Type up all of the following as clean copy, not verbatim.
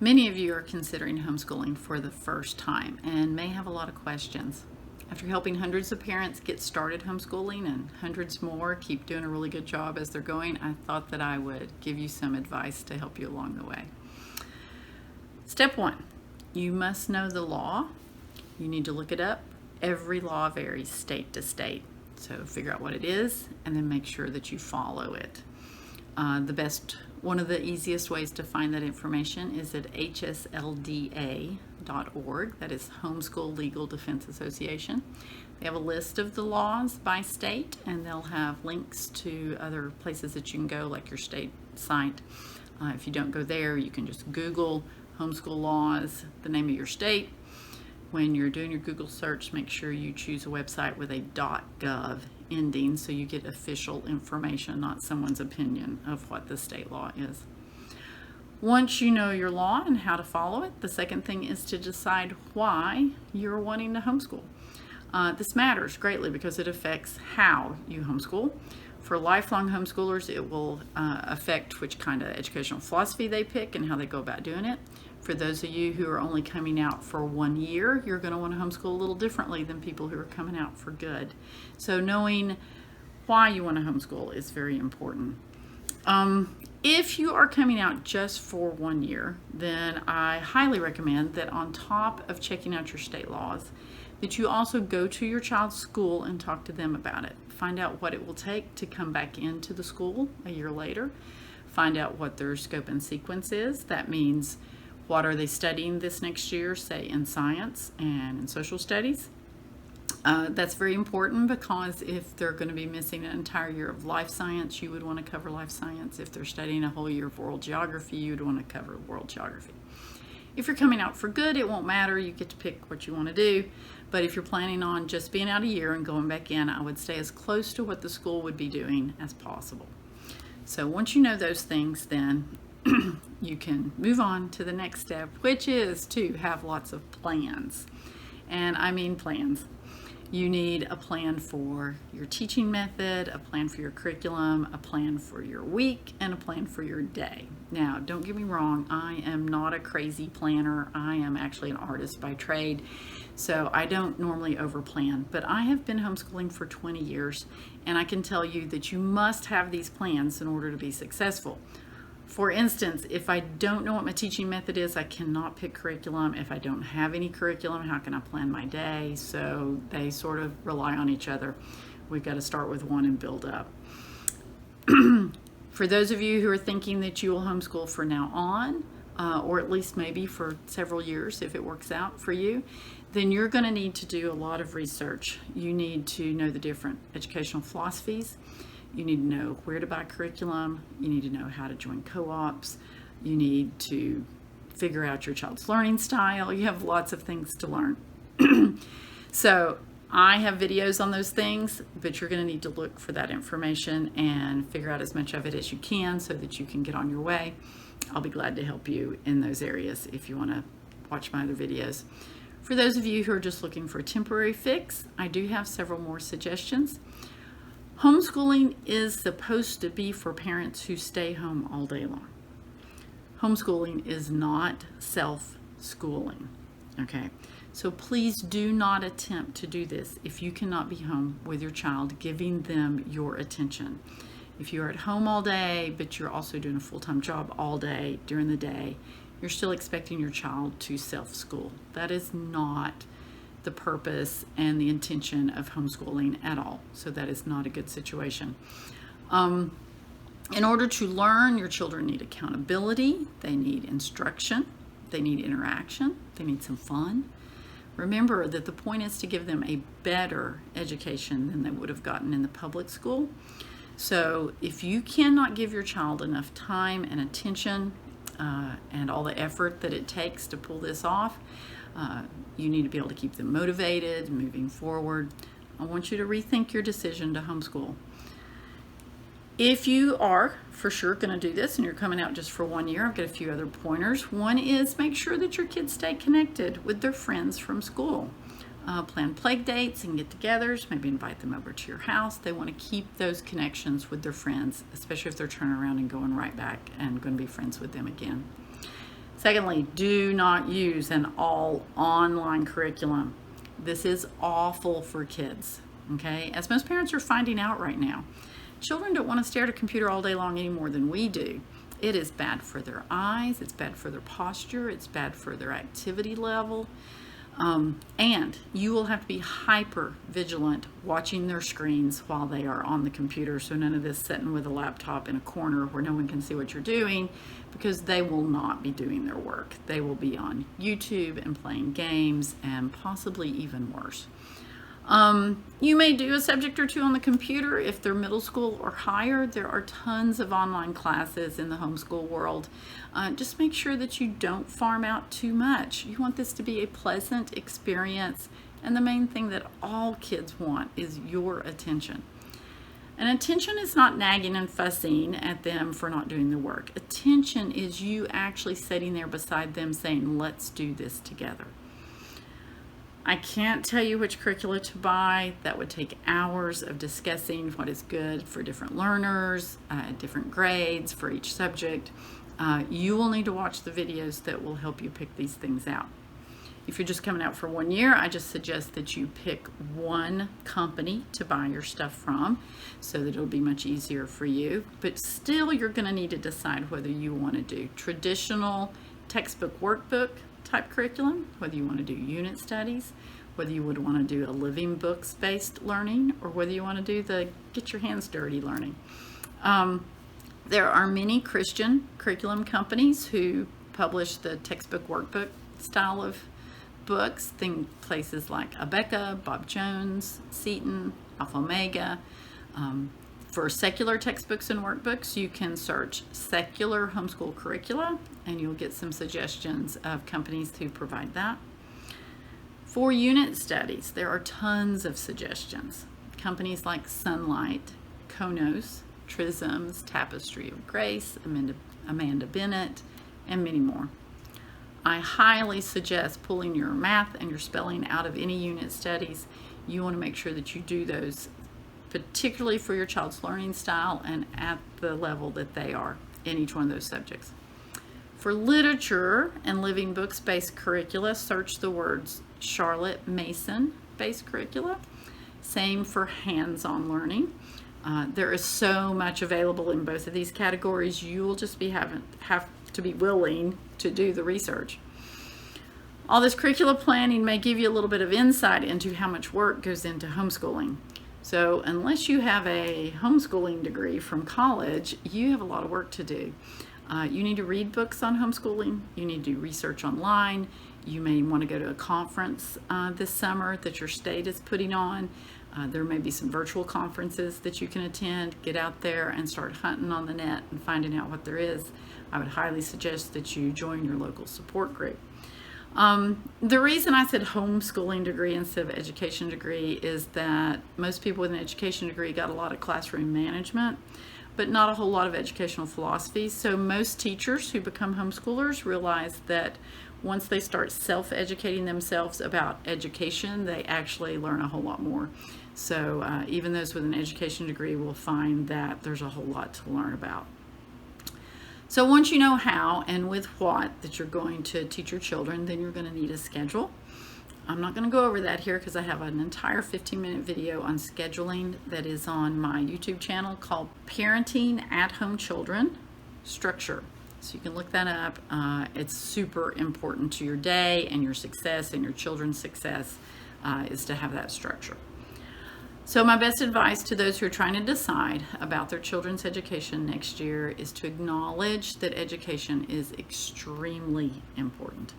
Many of you are considering homeschooling for the first time and may have a lot of questions. After helping hundreds of parents get started homeschooling and hundreds more keep doing a really good job as they're going, I thought that I would give you some advice to help you along the way. Step one, you must know the law. You need to look it up. Every law varies state to state. So figure out what it is and then make sure that you follow it. One of the easiest ways to find that information is at hslda.org. That is Homeschool Legal Defense Association. They have a list of the laws by state, and they'll have links to other places that you can go, like your state site. If you don't go there, you can just Google homeschool laws, the name of your state. When you're doing your Google search, make sure you choose a website with a .gov ending so you get official information, not someone's opinion of what the state law is. Once you know your law and how to follow it, the second thing is to decide why you're wanting to homeschool. This matters greatly because it affects how you homeschool. For lifelong homeschoolers, it will affect which kind of educational philosophy they pick and how they go about doing it. For those of you who are only coming out for 1 year, you're going to want to homeschool a little differently than people who are coming out for good. So knowing why you want to homeschool is very important. If you are coming out just for 1 year, then I highly recommend that on top of checking out your state laws, that you also go to your child's school and talk to them about it. Find out what it will take to come back into the school a year later. Find out what their scope and sequence is. That means, what are they studying this next year, say in science and in social studies? That's very important because if they're going to be missing an entire year of life science, you would want to cover life science. If they're studying a whole year of world geography, you'd want to cover world geography. If you're coming out for good, it won't matter. You get to pick what you want to do. But if you're planning on just being out a year and going back in, I would stay as close to what the school would be doing as possible. So once you know those things, then you can move on to the next step, which is to have lots of plans. And I mean plans. You need a plan for your teaching method, a plan for your curriculum, a plan for your week, and a plan for your day. Now, don't get me wrong, I am not a crazy planner. I am actually an artist by trade, so I don't normally overplan. But I have been homeschooling for 20 years, and I can tell you that you must have these plans in order to be successful. For instance, if I don't know what my teaching method is, I cannot pick curriculum. If I don't have any curriculum, how can I plan my day? So they sort of rely on each other. We've got to start with one and build up. For those of you who are thinking that you will homeschool from now on, or at least maybe for several years if it works out for you, then you're going to need to do a lot of research. You need to know the different educational philosophies. You need to know where to buy curriculum. You need to know how to join co-ops. You need to figure out your child's learning style. You have lots of things to learn. So I have videos on those things, but you're going to need to look for that information and figure out as much of it as you can so that you can get on your way. I'll be glad to help you in those areas if you want to watch my other videos. For those of you who are just looking for a temporary fix, I do have several more suggestions. Homeschooling is supposed to be for parents who stay home all day long. Homeschooling is not self-schooling, okay? So please do not attempt to do this if you cannot be home with your child, giving them your attention. If you're at home all day, but you're also doing a full-time job all day during the day, you're still expecting your child to self-school. That is not the purpose and the intention of homeschooling at all. So that is not a good situation. In order to learn, your children need accountability, they need instruction, they need interaction, they need some fun. Remember that the point is to give them a better education than they would have gotten in the public school. So if you cannot give your child enough time and attention and all the effort that it takes to pull this off, you need to be able to keep them motivated, moving forward. I want you to rethink your decision to homeschool. If you are for sure going to do this and you're coming out just for 1 year, I've got a few other pointers. One is make sure that your kids stay connected with their friends from school. Plan play dates and get-togethers, maybe invite them over to your house. They want to keep those connections with their friends, especially if they're turning around and going right back and going to be friends with them again. Secondly, do not use an all online curriculum. This is awful for kids, okay? As most parents are finding out right now. Children don't want to stare at a computer all day long any more than we do. It is bad for their eyes, it's bad for their posture, it's bad for their activity level. And you will have to be hyper vigilant watching their screens while they are on the computer. So none of this sitting with a laptop in a corner where no one can see what you're doing, because they will not be doing their work. They will be on YouTube and playing games, and possibly even worse. You may do a subject or two on the computer if they're middle school or higher. There are tons of online classes in the homeschool world. Just make sure that you don't farm out too much. You want this to be a pleasant experience, and the main thing that all kids want is your attention. And attention is not nagging and fussing at them for not doing the work. Attention is you actually sitting there beside them saying, let's do this together. I can't tell you which curricula to buy. That would take hours of discussing what is good for different learners, different grades for each subject. You will need to watch the videos that will help you pick these things out. If you're just coming out for 1 year, I just suggest that you pick one company to buy your stuff from so that it'll be much easier for you. But still, you're going to need to decide whether you want to do traditional textbook workbook type curriculum, whether you want to do unit studies, whether you would want to do a living books based learning, or whether you want to do the get your hands dirty learning. There are many Christian curriculum companies who publish the textbook workbook style of books. Think places like Abeka, Bob Jones, Seton, Alpha Omega. For secular textbooks and workbooks, you can search secular homeschool curricula, and you'll get some suggestions of companies who provide that. For unit studies, there are tons of suggestions. Companies like Sunlight, Konos, Trisms, Tapestry of Grace, Amanda Bennett, and many more. I highly suggest pulling your math and your spelling out of any unit studies. You want to make sure that you do those particularly for your child's learning style and at the level that they are in each one of those subjects. For literature and living books based curricula, search the words Charlotte Mason based curricula. Same for hands-on learning. There is so much available in both of these categories. You will just have to be willing to do the research. All this curricula planning may give you a little bit of insight into how much work goes into homeschooling. So unless you have a homeschooling degree from college, you have a lot of work to do. You need to read books on homeschooling. You need to do research online. You may want to go to a conference this summer that your state is putting on. There may be some virtual conferences that you can attend. Get out there and start hunting on the net and finding out what there is. I would highly suggest that you join your local support group. The reason I said homeschooling degree instead of education degree is that most people with an education degree got a lot of classroom management, but not a whole lot of educational philosophy. So most teachers who become homeschoolers realize that once they start self-educating themselves about education, they actually learn a whole lot more. So even those with an education degree will find that there's a whole lot to learn about. So once you know how and with what that you're going to teach your children, then you're going to need a schedule. I'm not going to go over that here because I have an entire 15-minute video on scheduling that is on my YouTube channel called Parenting at Home Children Structure. So you can look that up. It's super important to your day and your success and your children's success is to have that structure. So my best advice to those who are trying to decide about their children's education next year is to acknowledge that education is extremely important.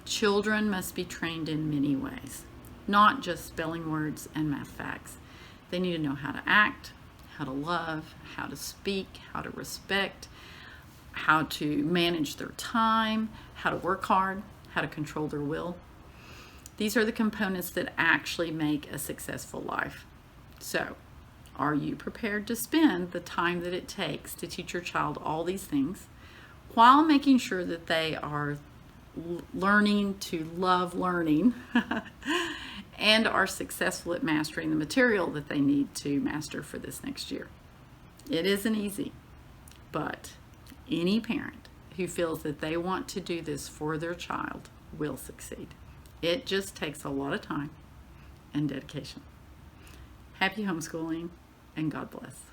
Children must be trained in many ways, not just spelling words and math facts. They need to know how to act, how to love, how to speak, how to respect, how to manage their time, how to work hard, how to control their will. These are the components that actually make a successful life. So, are you prepared to spend the time that it takes to teach your child all these things while making sure that they are learning to love learning and are successful at mastering the material that they need to master for this next year? It isn't easy, but any parent who feels that they want to do this for their child will succeed. It just takes a lot of time and dedication. Happy homeschooling, and God bless.